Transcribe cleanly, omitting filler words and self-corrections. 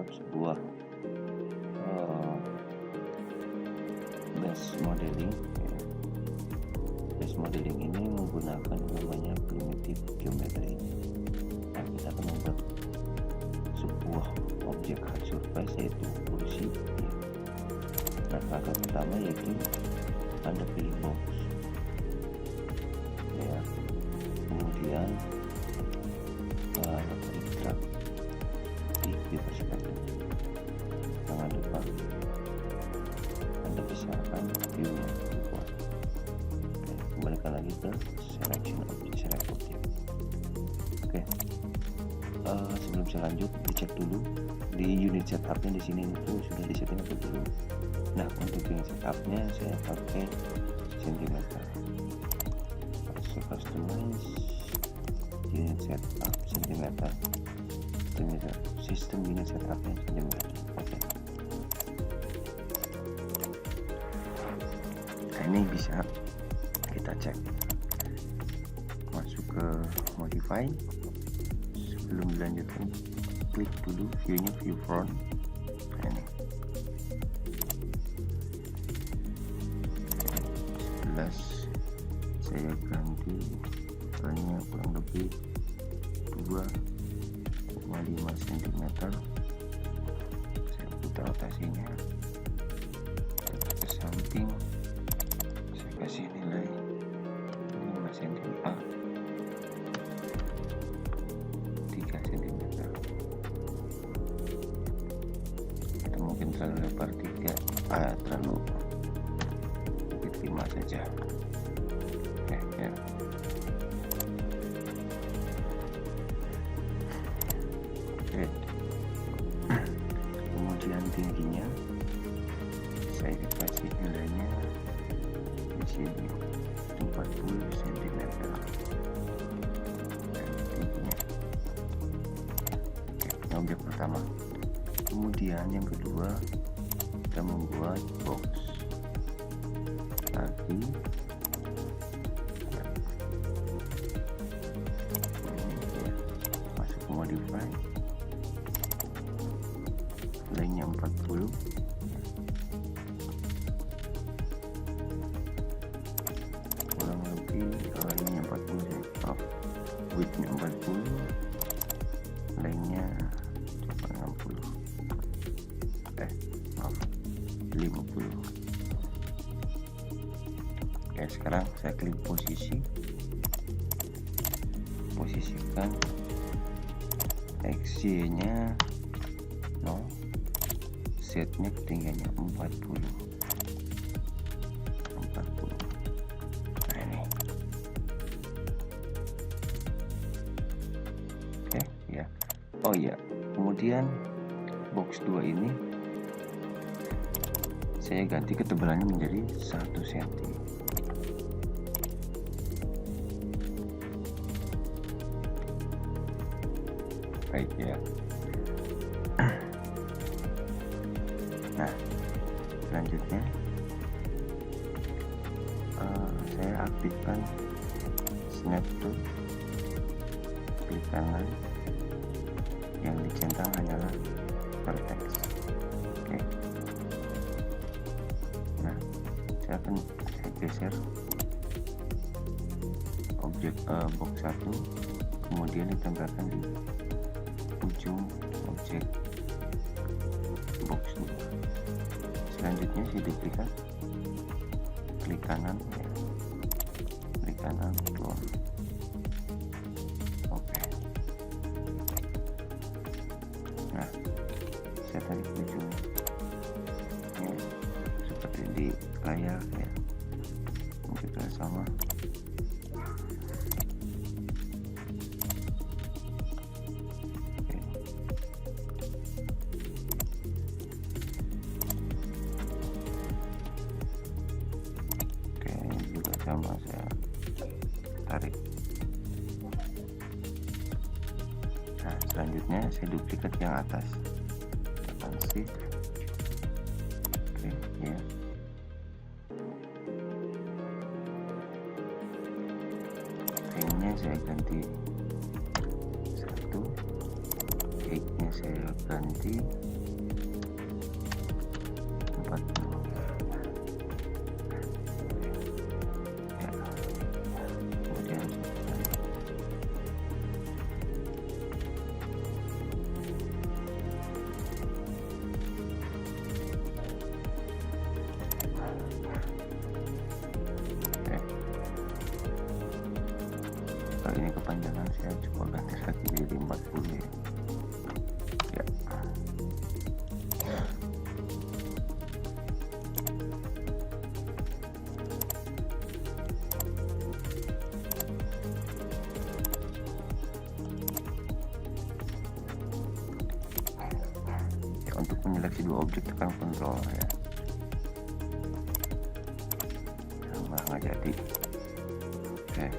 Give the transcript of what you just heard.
membuat sebuah base modeling. Base modeling ini menggunakan namanya primitive geometry. Nah, kita akan membuat sebuah objek hard surface yaitu kursi. Nah, langkah pertama yaitu Anda pilih box, ya. Kemudian drag di view perspective. Jangan lupa Anda besarkan view-nya. Kembalikan lagi ke selection object, select object. Oke. Sebelum saya lanjut, dicek dulu di unit setupnya di sini itu sudah disetting apa belum. Nah, untuk unit setupnya saya pakai centimeter. Saya customize unit setup centimeter. Sistem unit setupnya centimeter. Oke. Nah, ini bisa kita cek. Masuk ke modify. Sebelum dilanjutkan, klik dulu view-nya, view front. Nah, ini 11 saya ganti ukurannya kurang lebih 2,5 cm. Saya putar rotasinya ke samping, saya kasih nilai 5 cm, 3 cm. Kita mungkin terlalu lebar 3, terlalu 5 saja. Oke, ya. Oke. Kemudian tingginya saya kasih nilainya di sini 40 cm. Dan tingginya. Oke, ini objek pertama. Kemudian yang kedua, kita membuat box lagi. Masuk ke modify, lainnya 40, kurang lebih lainnya 40, widthnya 40, lainnya coba 50. Oke, sekarang saya klik posisikan XY nya 0, Z nya ketinggiannya 40. Nah, ini oke, ya. Oh ya, kemudian box 2 ini saya ganti ketebalannya menjadi 1 cm. Baik, ya. Nah, selanjutnya saya aktifkan snap tool, klik kanan, yang dicentang hanyalah vertex. Oke. Nah, saya akan geser objek box 1, kemudian ditempelkan di ujung objek box 2. Selanjutnya saya duplikat, klik kanan, ya. Klik kanan, clone. Oke. Nah, saya tarik ujungnya, ya, seperti di layar, ya. Kita sama. Sama saya tarik. Nah, selanjutnya saya duplikat yang atas, tekan shift. Oke, ya. Ringnya saya ganti 1, height-nya saya ganti 40 ya, kemudian kalau ini kepanjangan saya coba ganti lagi jadi 40 ya. Untuk menyeleksi dua objek tekan kontrol ya, sama nggak jadi. Oke.